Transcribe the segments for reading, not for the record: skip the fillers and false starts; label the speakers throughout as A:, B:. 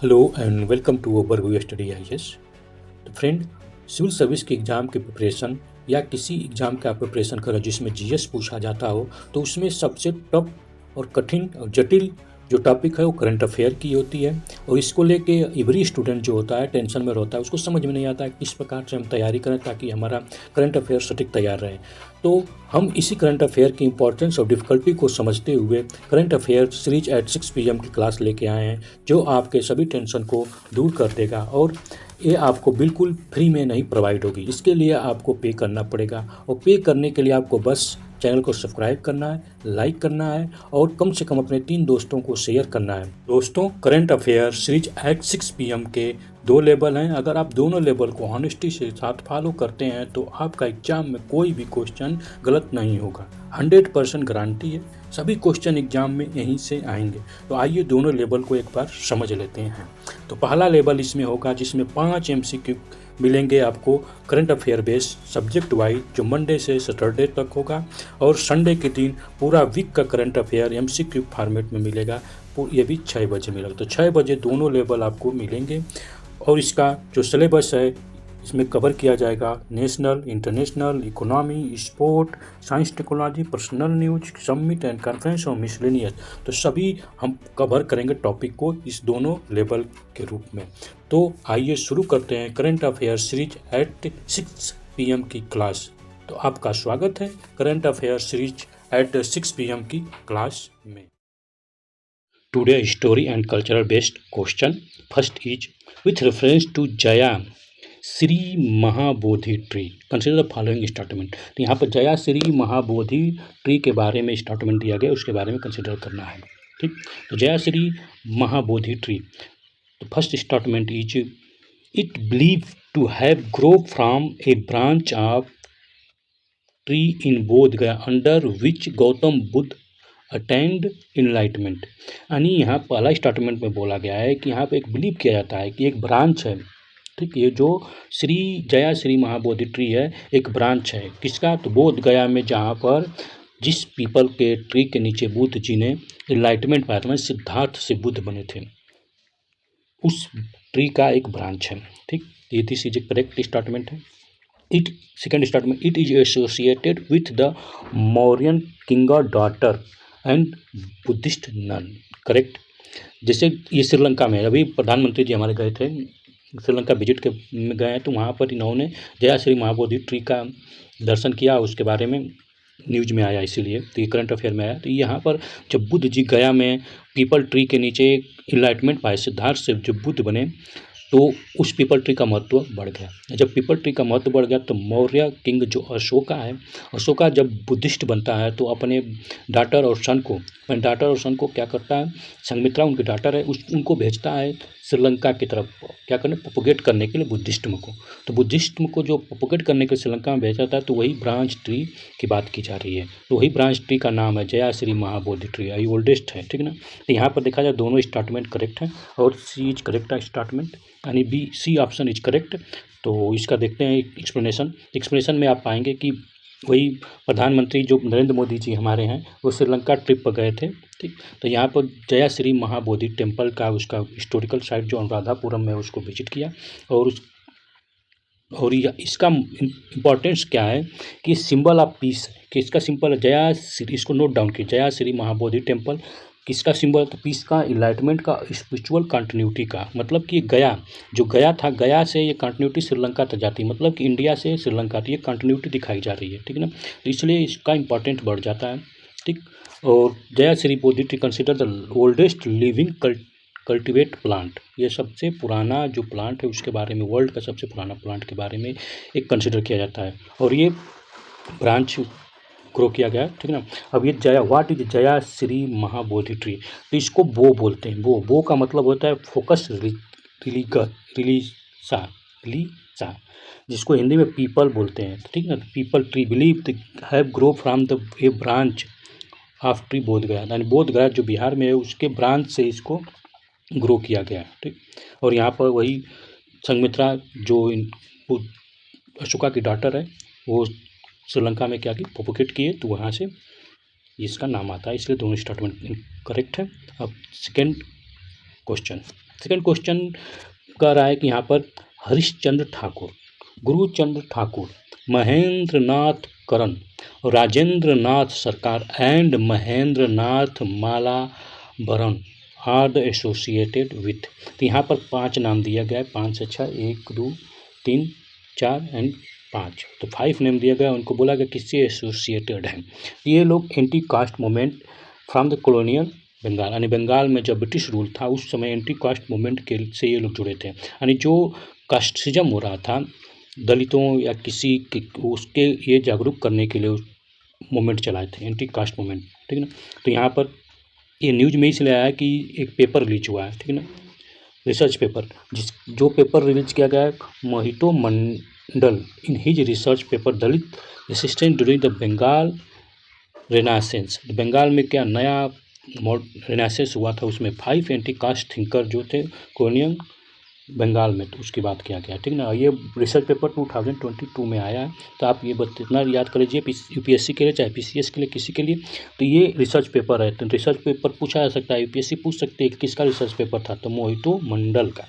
A: Hello and welcome to Overview Study IAS। तो friend, civil service के exam के preparation या किसी एग्ज़ाम का प्रिपरेशन करो जिसमें जीएस पूछा जाता हो, तो उसमें सबसे टफ और कठिन और जटिल जो टॉपिक है वो करंट अफेयर की होती है। और इसको लेके एवरी स्टूडेंट जो होता है टेंशन में रहता है, उसको समझ में नहीं आता है किस प्रकार से हम तैयारी करें ताकि हमारा करंट अफेयर सटीक तैयार रहे। तो हम इसी करंट अफेयर की इंपॉर्टेंस और डिफ़िकल्टी को समझते हुए current affair series at 6 PM की क्लास लेके आए हैं, जो आपके सभी टेंशन को दूर कर देगा। और ये आपको बिल्कुल फ्री में नहीं प्रोवाइड होगी, इसके लिए आपको पे करना पड़ेगा। और पे करने के लिए आपको बस चैनल को सब्सक्राइब करना है, लाइक करना है और कम से कम अपने 3 दोस्तों को शेयर करना है। दोस्तों, current affair series at 6 PM के 2 लेवल हैं। अगर आप दोनों लेवल को ऑनेस्टी से साथ फॉलो करते हैं तो आपका एग्जाम में कोई भी क्वेश्चन गलत नहीं होगा। 100% गारंटी है, सभी क्वेश्चन एग्जाम में यहीं से आएंगे। तो आइए दोनों लेवल को एक बार समझ लेते हैं। तो पहला लेवल इसमें होगा जिसमें 5 MCQ मिलेंगे आपको current affair based subject wise, जो मंडे से सैटरडे तक होगा। और संडे के दिन पूरा वीक का करंट अफेयर MCQ फॉर्मेट में मिलेगा। ये भी 6 बजे मिलेगा। तो 6 बजे दोनों लेवल आपको मिलेंगे। और इसका जो सिलेबस है इसमें कवर किया जाएगा national, international, economy, sport, science technology, personal news, summit and conference और मिसलेनियस। तो सभी हम कवर करेंगे टॉपिक को इस दोनों लेवल के रूप में। तो आइए शुरू करते हैं current affair series at 6 PM की क्लास। तो आपका स्वागत है current affair series at 6 PM की क्लास में। Today story and cultural based question first is with reference to Jaya Sri Mahabodhi tree consider the following statement. तो यहाँ पर जया श्री महाबोधि ट्री के बारे में स्टेटमेंट दिया गया, उसके बारे में कंसिडर करना है। ठीक, तो जया श्री महाबोधि ट्री, तो first statement is it believe to have grow from a branch of tree in Bodh Gaya under which Gautam Buddha attend enlightenment. यानी यहाँ पहला स्टेटमेंट में बोला गया है कि यहाँ पे एक बिलीव किया जाता है कि एक ब्रांच है। ठीक, ये जो श्री जया श्री महाबोधि ट्री है एक ब्रांच है किसका, तो बोध गया में, जहाँ पर जिस पीपल के ट्री के नीचे बुद्ध जी ने इनलाइटमेंट पाया था, सिद्धार्थ से बुद्ध बने थे, उस ट्री का एक ब्रांच है। ठीक, ये this is a correct statement है। It second statement, it is associated with the Mauryan king daughter and Buddhist nun. Correct, जैसे ये श्रीलंका में अभी प्रधानमंत्री जी हमारे गए थे, श्रीलंका विजिट के गए हैं, तो वहाँ पर इन्होंने जया श्री महाबोधि ट्री का दर्शन किया, उसके बारे में न्यूज में आया, इसीलिए तो ये करंट अफेयर में आया। तो यहाँ पर जब बुद्ध जी गया में पीपल ट्री के नीचे इनलाइटमेंट पाए, सिद्धार्थ से जब बुद्ध बने, तो उस पीपल ट्री का महत्व बढ़ गया। जब पीपल ट्री का महत्व बढ़ गया तो मौर्य किंग जो अशोका है, अशोका जब बुद्धिस्ट बनता है तो अपने डॉटर और सन को क्या करता है, संघमित्रा उनकी डॉटर है, उनको भेजता है श्रीलंका की तरफ, क्या करने, प्रोपोगेट करने के लिए बुद्धिस्टम को। तो बुद्धिस्टम को जो प्रोपोगेट करने के लिए श्रीलंका में भेजा जाता है, तो वही ब्रांच ट्री की बात की जा रही है। तो वही ब्रांच ट्री का नाम है जया श्री महाबोधि ट्री, ये ओल्डेस्ट है। ठीक ना, तो यहाँ पर देखा जाए दोनों स्टेटमेंट करेक्ट है और सी इज करेक्ट है स्टेटमेंट, यानी B C option is correct. तो इसका देखते हैं एक्सप्लेनेशन में आप पाएंगे कि वही प्रधानमंत्री जो नरेंद्र मोदी जी हमारे हैं वो श्रीलंका ट्रिप पर गए थे। ठीक, तो यहाँ पर जया श्री महाबोधि टेम्पल का उसका हिस्टोरिकल साइट जो अनुराधापुरम में उसको विजिट किया। और इसका इम्पोर्टेंस क्या है कि सिंबल ऑफ पीस है, कि इसका सिंबल जया श्री, इसको नोट डाउन की, जया श्री महाबोधि टेम्पल किसका सिंबल, तो पीस का, इनलाइटमेंट का, स्पिरिचुअल कंटिन्यूटी का। मतलब कि गया जो गया था, गया से ये कंटिन्यूटी श्रीलंका तक जाती है, मतलब कि इंडिया से श्रीलंका, तो ये कंटिन्यूटी दिखाई जा रही है। ठीक ना, तो इसलिए इसका इंपॉर्टेंट बढ़ जाता है। ठीक, और Jaya Sri Bodhi tree consider the oldest living cultivate plant, ये सबसे पुराना जो प्लांट है उसके बारे में, वर्ल्ड का सबसे पुराना प्लांट के बारे में एक कंसिडर किया जाता है। और ये ब्रांच ग्रो किया गया। ठीक है ना, अब ये Jaya, what is Jaya Sri Mahabodhi tree, तो इसको बो बोलते हैं। बो का मतलब होता है फोकस रिलीसा, जिसको हिंदी में पीपल बोलते हैं। ठीक है ना, people tree believe have grow from the A branch of tree बोध गया, यानी बोध गया जो बिहार में है उसके ब्रांच से इसको ग्रो किया गया है। ठीक, और यहाँ पर वही संघमित्रा जो अशोका की डॉटर है वो श्रीलंका में क्या की, प्रोपोगेट किए, तो वहाँ से इसका नाम आता है, इसलिए दोनों स्टेटमेंट करेक्ट है। अब सेकेंड क्वेश्चन, सेकंड क्वेश्चन कह रहा है कि यहाँ पर हरिश्चंद्र ठाकुर, गुरुचंद्र ठाकुर, महेंद्र नाथ करण, Rajendra Nath Sarkar and Mahendra Nath Malabaran are the associated with. तो यहाँ पर 5 नाम दिया गया है, 5 से 6, 1 2 3 4 एंड 5, तो 5 नेम दिया गया। उनको बोला गया किससे एसोसिएटेड है। ये लोग anti caste movement from the colonial Bengal, यानी बंगाल में जब ब्रिटिश रूल था उस समय एंटी कास्ट मूवमेंट के से ये लोग जुड़े थे, यानी जो कास्टिज्म हो रहा था दलितों या किसी के उसके ये जागरूक करने के लिए मूवमेंट चलाए थे, एंटी कास्ट मूवमेंट, ठीक है ना। तो यहाँ पर ये न्यूज में इसलिए आया कि एक पेपर रिलीज हुआ है, ठीक है ना, रिसर्च पेपर, जो पेपर रिलीज किया गया है Mohito Mandal in his research paper Dalit resistance during the Bengal renaissance. Bengal में क्या नया रेनासेंस हुआ था, उसमें 5 एंटी कास्ट थिंकर जो थे कॉलोनियल बंगाल में, तो उसकी बात किया गया, ठीक ना। ये रिसर्च पेपर 2022 में आया है, तो आप ये इतना याद कर लीजिए, यूपीएससी के लिए चाहे पीसीएस के लिए किसी के लिए, तो ये रिसर्च पेपर है। तो रिसर्च पेपर पूछा जा सकता है, यूपीएससी पूछ सकते हैं कि किसका रिसर्च पेपर था, तो मोहितो मंडल का,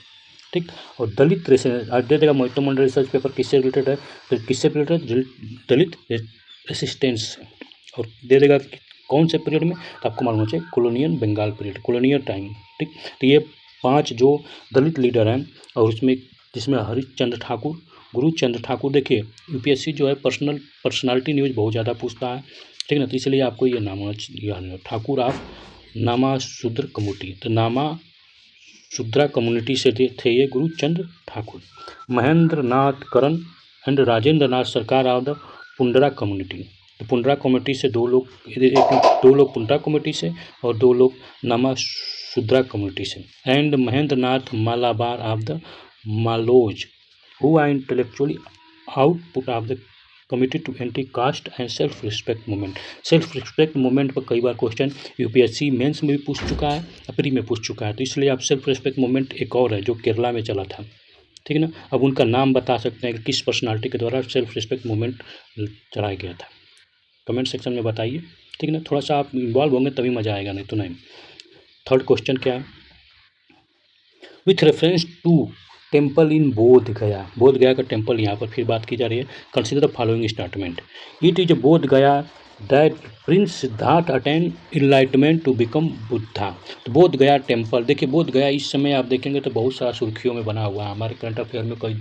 A: ठीक। और दलित दे देगा मोहितो मंडल रिसर्च पेपर किससे रिलेटेड है, तो किससे रिलेटेड, दलित रेसिस्टेंस से, और दे देगा कौन से पीरियड में, तो आपको मालूम होना चाहिए colonial Bengal period, colonial time, ठीक। तो ये 5 जो दलित लीडर हैं, और उसमें जिसमें हरिश्चंद्र ठाकुर, गुरुचंद्र ठाकुर, देखिए यूपीएससी जो है पर्सनालिटी न्यूज़ बहुत ज़्यादा पूछता है, ठीक ना, तो इसलिए आपको ये नाम होना चाहिए, ठाकुर ऑफ नामा शूद्र कम्युनिटी, तो नामा शूद्रा कम्युनिटी से थे ये गुरुचंद्र ठाकुर। महेंद्र नाथ करण एंड राजेंद्र नाथ सरकार ऑफ द पुंडरा कम्युनिटी, तो पुंडरा कम्युनिटी से 2 लोग, 2 लोग पुंडरा कम्युनिटी से और 2 लोग नामा शूद्रा कम्युनिटी से। And Mahendra Nath Malabar of the Malos who are intellectually output of the committee to anti caste and self respect movement. Self respect movement पर कई बार क्वेश्चन यूपीएससी मेंस में भी पूछ चुका है, प्री में पूछ चुका है, तो इसलिए आप सेल्फ रिस्पेक्ट मूवमेंट एक और है जो केरला में चला था, ठीक है ना। अब उनका नाम बता सकते हैं कि किस पर्सनालिटी के द्वारा सेल्फ रिस्पेक्ट मूवमेंट चलाया गया था, कमेंट सेक्शन में बताइए, ठीक है ना। थोड़ा सा आप इन्वॉल्व होंगे तभी मजा आएगा, नहीं तो नहीं। थर्ड क्वेश्चन क्या है, with reference to temple in Bodh Gaya, बोध गया का टेम्पल यहाँ पर फिर बात की जा रही है। Consider the following statement, it is Bodh Gaya that prince Siddhartha attain enlightenment to become Buddha. तो बोध गया टेम्पल, देखिए बोध गया इस समय आप देखेंगे तो बहुत सारा सुर्खियों में बना हुआ है, हमारे करंट अफेयर में कई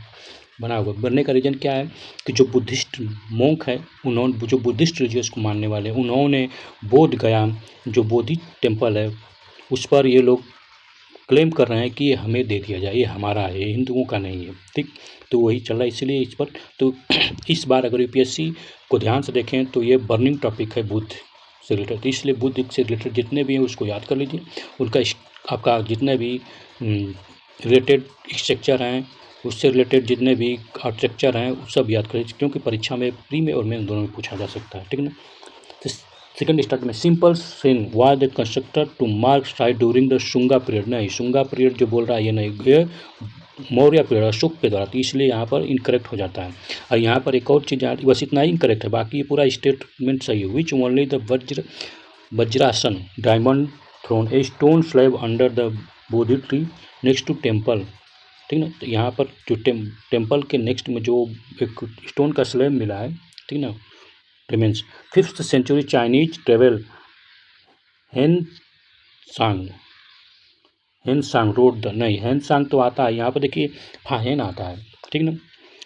A: बना हुआ। बनने का रीज़न क्या है कि जो बुद्धिस्ट मोंक है, उन्होंने जो बुद्धिस्ट रिलीजियस को मानने वाले, उन्होंने बोध गया जो बोधि टेम्पल है उस पर ये लोग क्लेम कर रहे हैं कि ये हमें दे दिया जाए, ये हमारा है, ये हिंदुओं का नहीं है, ठीक। तो वही चल रहा है, इसलिए इस पर तो इस बार अगर यूपीएससी को ध्यान से देखें तो ये बर्निंग टॉपिक है बुद्ध से रिलेटेड, तो इसलिए बुद्ध से रिलेटेड जितने भी हैं उसको याद कर लीजिए, उनका आपका जितने भी रिलेटेड स्ट्रक्चर हैं, उससे रिलेटेड जितने भी आर्किटेक्चर हैं वो सब याद कर लीजिए, क्योंकि परीक्षा में प्री में और मेन दोनों में पूछा जा सकता है, ठीक ना। सेकंड स्टार्ट में simple sen was the constructor to mark site during the Shunga period, नहीं शुंगा पीरियड जो बोल रहा है ये नहीं, ये मौर्य पीरियड अशोक के द्वारा, तो इसलिए यहाँ पर इनकरेक्ट हो जाता है। और यहाँ पर एक और चीज़, बस इतना ही इनकरेक्ट है, बाकी ये पूरा स्टेटमेंट सही है। Which only the Vajrasana diamond throne a stone slab under the Bodhi tree next to temple, ठीक ना। तो यहाँ पर जो टेम्पल के नेक्स्ट में जो एक स्टोन का स्लैब मिला है, ठीक ना, remains. 5th century Chinese travel Hiuen Tsang wrote the, नहीं हेनसांग तो आता है यहाँ पर, देखिए फाहेन आता है, ठीक ना।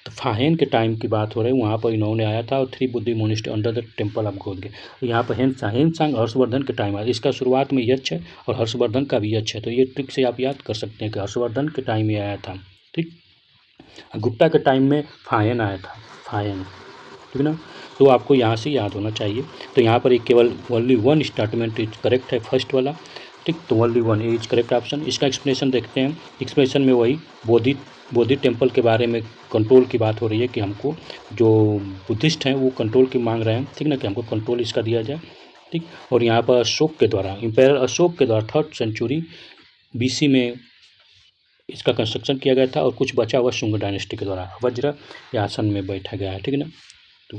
A: तो फाहेन के टाइम की बात हो रही है, वहाँ पर इन्होंने आया था और 3 बुद्धि monastery under the temple of God के, यहाँ पर हेनसांग हर्षवर्धन के टाइम आया, इसका शुरुआत में यक्ष है और हर्षवर्धन का भी यक्ष है, तो ये ट्रिक से आप याद कर सकते हैं कि हर्षवर्धन के टाइम में आया था, ठीक। गुप्ता के टाइम में फाहेन आया था, फाहेन, ठीक ना। तो आपको यहाँ से याद होना चाहिए। तो यहाँ पर एक केवल ओनली 1 स्टेटमेंट इज करेक्ट है, फर्स्ट वाला, ठीक। तो ओनली 1 इज करेक्ट ऑप्शन। इसका एक्सप्लेनेशन देखते हैं, एक्सप्लेनेशन में वही बोधि टेम्पल के बारे में कंट्रोल की बात हो रही है कि हमको जो बुद्धिस्ट हैं वो कंट्रोल की मांग रहे हैं, ठीक ना, कि हमको कंट्रोल इसका दिया जाए, ठीक। और यहाँ पर अशोक के द्वारा, इम्पेयर अशोक के द्वारा 3rd सेंचुरी BC में इसका कंस्ट्रक्शन किया गया था और कुछ बचा हुआ शुंग डायनेस्टी के द्वारा वज्र आसन में बैठा गया है, ठीक है ना। तो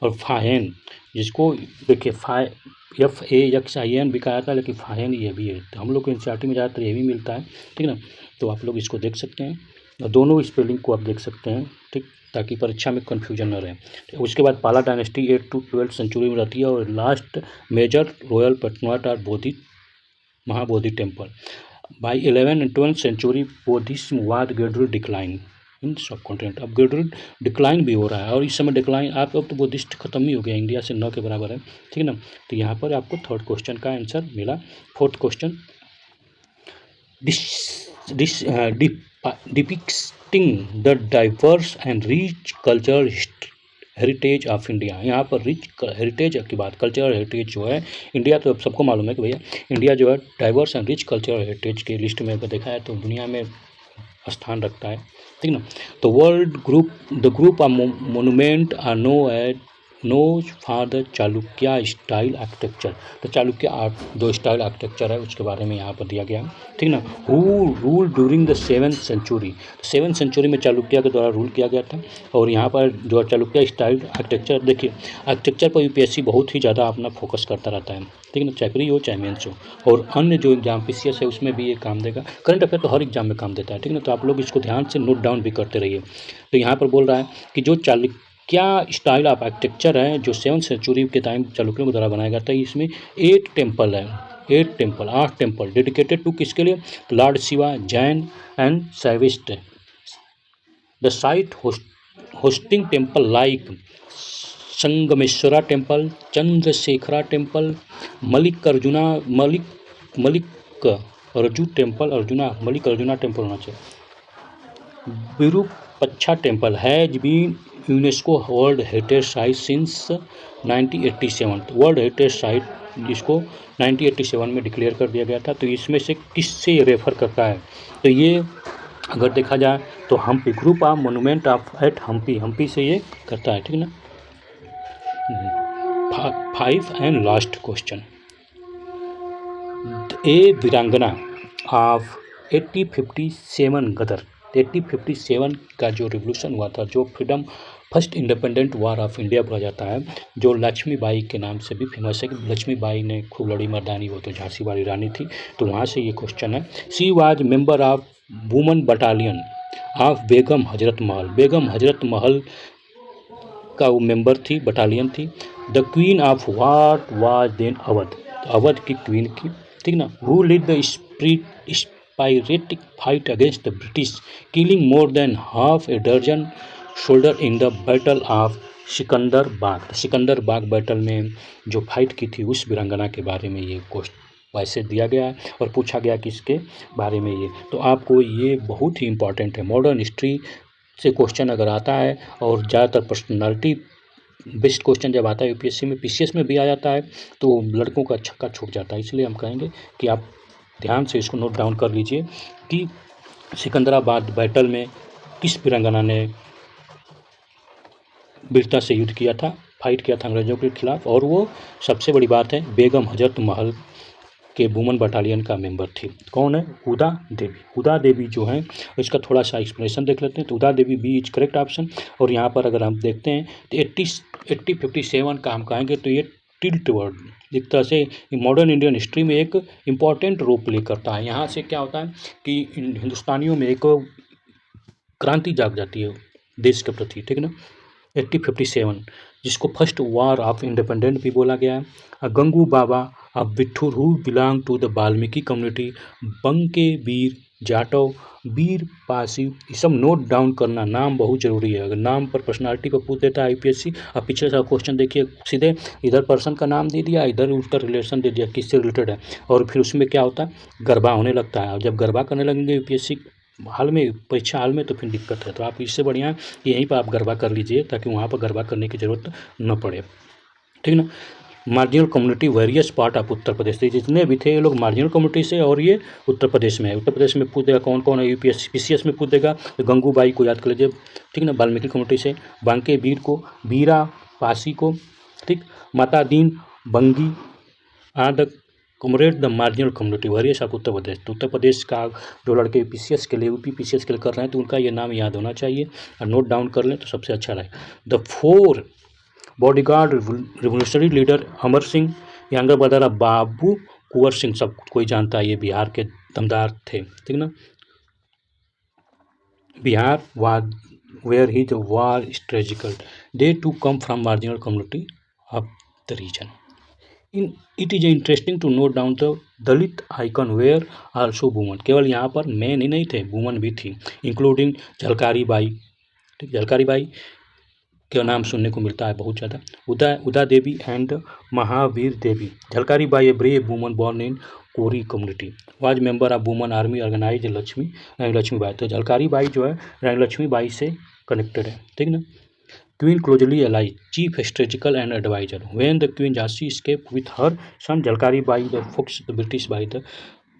A: और फाहेन, जिसको देखिए FAXIN भी कहा था, लेकिन फाहेन ये भी है। तो हम लोग को एनसीईआरटी में ज़्यादातर ये भी मिलता है, ठीक है ना। तो आप लोग इसको देख सकते हैं और दोनों स्पेलिंग को आप देख सकते हैं, ठीक, ताकि परीक्षा में कन्फ्यूजन न रहे। उसके बाद पाला डायनेस्टी 8 to 12 सेंचुरी में रहती है और last major royal patronage are Bodhi Mahabodhi temple. By 11 and 12 century Buddhism was gradual decline in सब कॉन्टिनेंट। अब ग्रेजुअल डिक्लाइन भी हो रहा है और इस समय डिक्लाइन आप अब तो बुद्धिस्ट खत्म ही हो गया, इंडिया से 9 के बराबर है, ठीक है ना। तो यहाँ पर आपको थर्ड क्वेश्चन का आंसर मिला। Fourth question, depicting the diverse and rich culture heritage of India. यहाँ पर रिच हेरिटेज की बात, कल्चरल हेरिटेज जो है इंडिया, तो अब सबको मालूम है कि भैया इंडिया जो है diverse and rich cultural heritage के लिस्ट में अगर देखा है तो दुनिया में स्थान रखता है, ठीक ना। तो the group of monument are known for the Chalukya style architecture. तो चालुक्य जो स्टाइल आर्किटेक्चर है उसके बारे में यहाँ पर दिया गया, ठीक ना। Who rule during the 7th century. 7th century में चालुक्य के द्वारा रूल किया गया था। और यहाँ पर जो चालुक्य स्टाइल आर्किटेक्चर, देखिए आर्किटेक्चर पर यूपीएससी बहुत ही ज़्यादा अपना फोकस करता रहता है, ठीक है ना, चाहे प्री हो चाहे मेंस हो। और अन्य जो एग्जाम पीसीएस है उसमें भी ये काम देगा। करंट अफेयर तो हर एग्जाम में काम देता है, ठीक है ना। तो आप लोग इसको ध्यान से नोट डाउन भी करते रहिए। तो यहाँ पर बोल रहा है कि जो चालुक्य स्टाइल ऑफ आर्किटेक्चर है जो 7th सेंचुरी के टाइम चालुक्यों के द्वारा बनाया गया था, इसमें 8 टेम्पल है, 8 टेम्पल डेडिकेटेड टू किसके लिए, Lord Shiva, Jain and Shaivist. The site hosting temple like Sangameshwara temple, Chandrashekhara temple, Mallikarjuna temple होना चाहिए। Virupaksha temple has been UNESCO world heritage site since 1987। World heritage site जिसको 1987 में डिक्लेयर कर दिया गया था। तो इसमें से किससे रेफर करता है, तो ये अगर देखा जाए तो Hampi, group of monument of at Hampi से ये करता है, ठीक है ना। 5 एंड लास्ट क्वेश्चन, ए वीरांगना ऑफ 1857 गदर। 1857 का जो रिवोल्यूशन हुआ था, जो freedom first independent war of India बोला जाता है, जो लक्ष्मीबाई के नाम से भी फेमस है कि लक्ष्मीबाई ने खूब लड़ी मर्दानी, वो तो झांसी वाली रानी थी। तो वहाँ से ये क्वेश्चन है। She was member of woman battalion of Begum Hazrat Mahal. बेगम हजरत महल का वो मेंबर थी, बटालियन थी। The queen of what was then Awadh. तो अवध की क्वीन की, ठीक ना। Who lead the sporadic fight against the British, killing more than half a dozen soldier in the battle of Sikandar Bagh. Sikandar Bagh battle में जो फाइट की थी उस वीरांगना के बारे में ये क्वेश्चन वैसे दिया गया है और पूछा गया कि इसके बारे में ये। तो आपको ये बहुत ही इंपॉर्टेंट है, मॉडर्न हिस्ट्री से क्वेश्चन अगर आता है और ज़्यादातर पर्सनालिटी बेस्ड क्वेश्चन जब आता है यूपीएससी में, पीसीएस में भी आ जाता है, तो लड़कों का छक्का छूट जाता है। इसलिए हम कहेंगे कि आप ध्यान से इसको नोट डाउन कर लीजिए कि सिकंदराबाद बैटल में किस वीरांगना ने वीरता से युद्ध किया था, फाइट किया था अंग्रेजों के खिलाफ। और वो सबसे बड़ी बात है, बेगम हजरत महल के वुमन बटालियन का मेंबर थी। कौन है, उदा देवी। उदा देवी जो है इसका थोड़ा सा एक्सप्लेनेशन देख लेते हैं। तो उदा देवी बी इज करेक्ट ऑप्शन। और यहाँ पर अगर हम देखते हैं तो 1857 का हम कहेंगे तो ये टिल्ट वर्ड एक तरह से मॉडर्न इंडियन हिस्ट्री में एक इम्पॉर्टेंट रोल प्ले करता है। यहाँ से क्या होता है कि हिंदुस्तानियों में एक क्रांति जाग जाती है देश के प्रति, ठीक है ना। 1857 जिसको फर्स्ट वार ऑफ इंडिपेंडेंट भी बोला गया है। गंगू बाबा of Bitthur who belong to the Valmiki community, बंके वीर जाटव, वीर पासी, ये सब नोट डाउन करना, नाम बहुत जरूरी है। अगर नाम पर पर्सनालिटी पर पूछ देता है यूपीएससी। अब पिछले साल क्वेश्चन देखिए, सीधे इधर पर्सन का नाम दे दिया, इधर उसका रिलेशन दे दिया किससे रिलेटेड है, और फिर उसमें क्या होता है, गरबा होने लगता है। और जब गरबा करने लगेंगे यूपीएससी हाल में, परीक्षा हाल में, तो फिर दिक्कत है। तो आप इससे बढ़िया यहीं पर आप गरबा कर लीजिए ताकि वहाँ पर गरबा करने की ज़रूरत न पड़े, ठीक ना। Marginal community various part of Uttar Pradesh, जितने भी थे ये लोग मार्जिनल कम्युनिटी से, और ये उत्तर प्रदेश में है। उत्तर प्रदेश में पूछ देगा कौन कौन है, यूपीएससी पीसीएस में पूछ देगा तो गंगूबाई को याद कर लीजिए, ठीक ना, वाल्मीकि कम्युनिटी से। बांके वीर को, वीरा पासी को, ठीक, माता दीन बंगी आद comrade the marginal community various of Uttar Pradesh. तो उत्तर प्रदेश का जो लड़के पीसीएस के लिए, यूपी पीसीएस के लिए कर रहे हैं, तो उनका ये नाम याद होना चाहिए और नोट डाउन कर लें तो सबसे अच्छा रहेगा। The 4 bodyguard revolutionary leader Amar Singh, younger brother of Babu Kunwar Singh, सब कोई जानता है, ये बिहार के दमदार थे, ठीक ना। Bihar was where he was strategical, they to come from marginal community of the region. It is interesting to note down the Dalit icon were also woman, केवल यहाँ पर मैन ही नहीं थे, वुमन भी थी, इंक्लूडिंग झलकारी बाई, ठीक, झलकारी बाई का नाम सुनने को मिलता है बहुत ज़्यादा, Uda Devi and Mahavir Devi. Jhalkari Bai a brave woman born in Kori community, was member of woman army organise Rani Lakshmibai. तो झलकारी बाई जो है रानी लक्ष्मीबाई से कनेक्टेड है, ठीक ना। Queen closely allies, chief strategical and advisor, when the queen Jhansi escaped with her son Jhalkari Bai the fox the British by the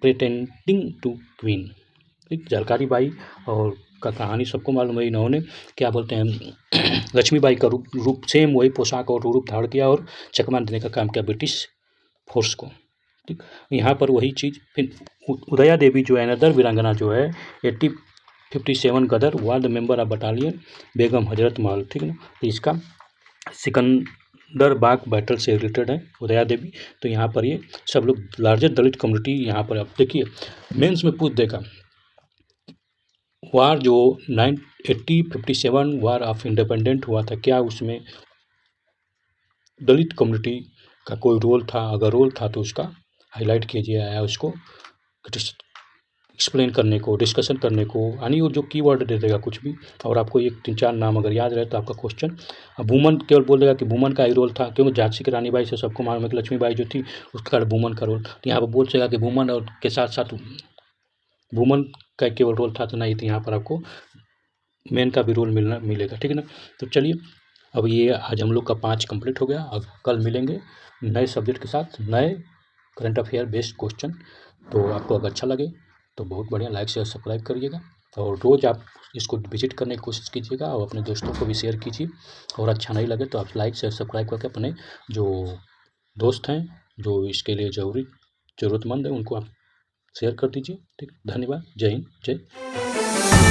A: pretending to queen, ठीक। Jhalkari by और का कहानी सबको मालूम है, इन्होंने क्या बोलते हैं लक्ष्मीबाई का रूप सेम वही पोशाक और रूप धारण किया और चकमा देने का काम किया ब्रिटिश फोर्स को, ठीक। यहाँ पर वही चीज़ फिर उदया देवी जो है अनदर वीरांगना जो है 57 गदर वार्ड मेंबर ऑफ बटालियन बेगम हजरत महल, ठीक ना। तो इसका सिकंदरबाग बैटल से रिलेटेड है उदया देवी। तो यहाँ पर ये सब लोग लार्जेस्ट दलित कम्युनिटी यहाँ पर आप देखिए मेंस में पूछ देगा वार जो 1957 वार ऑफ इंडिपेंडेंट हुआ था, क्या उसमें दलित कम्युनिटी का कोई रोल था, अगर रोल था तो उसका हाईलाइट कीजिए या उसको एक्सप्लेन करने को, डिस्कशन करने को, यानी वो जो कीवर्ड दे देगा कुछ भी, और आपको एक 3-4 नाम अगर याद रहे तो आपका क्वेश्चन। वुमन केवल बोल देगा कि वुमन का ही रोल था, क्योंकि झांसी की रानी बाई से सबको मालूम है कि लक्ष्मीबाई जो थी उसका वुमन का रोल, तो यहाँ पर बोल सकेगा कि वुमन और के साथ साथ वुमन का केवल रोल था, तो नहीं, तो यहाँ पर आपको मेन का भी रोल मिलेगा, ठीक है ना। तो चलिए अब ये आज हम लोग का 5 कंप्लीट हो गया। अब कल मिलेंगे नए सब्जेक्ट के साथ, नए करंट अफेयर बेस्ड क्वेश्चन। तो आपको अगर अच्छा लगे तो बहुत बढ़िया, लाइक शेयर सब्सक्राइब करिएगा, और रोज़ आप इसको विजिट करने की कोशिश कीजिएगा और अपने दोस्तों को भी शेयर कीजिए। और अच्छा नहीं लगे तो आप लाइक शेयर सब्सक्राइब करके अपने जो दोस्त हैं जो इसके लिए ज़रूरतमंद है उनको आप शेयर कर दीजिए, ठीक। धन्यवाद। जय हिंद, जय।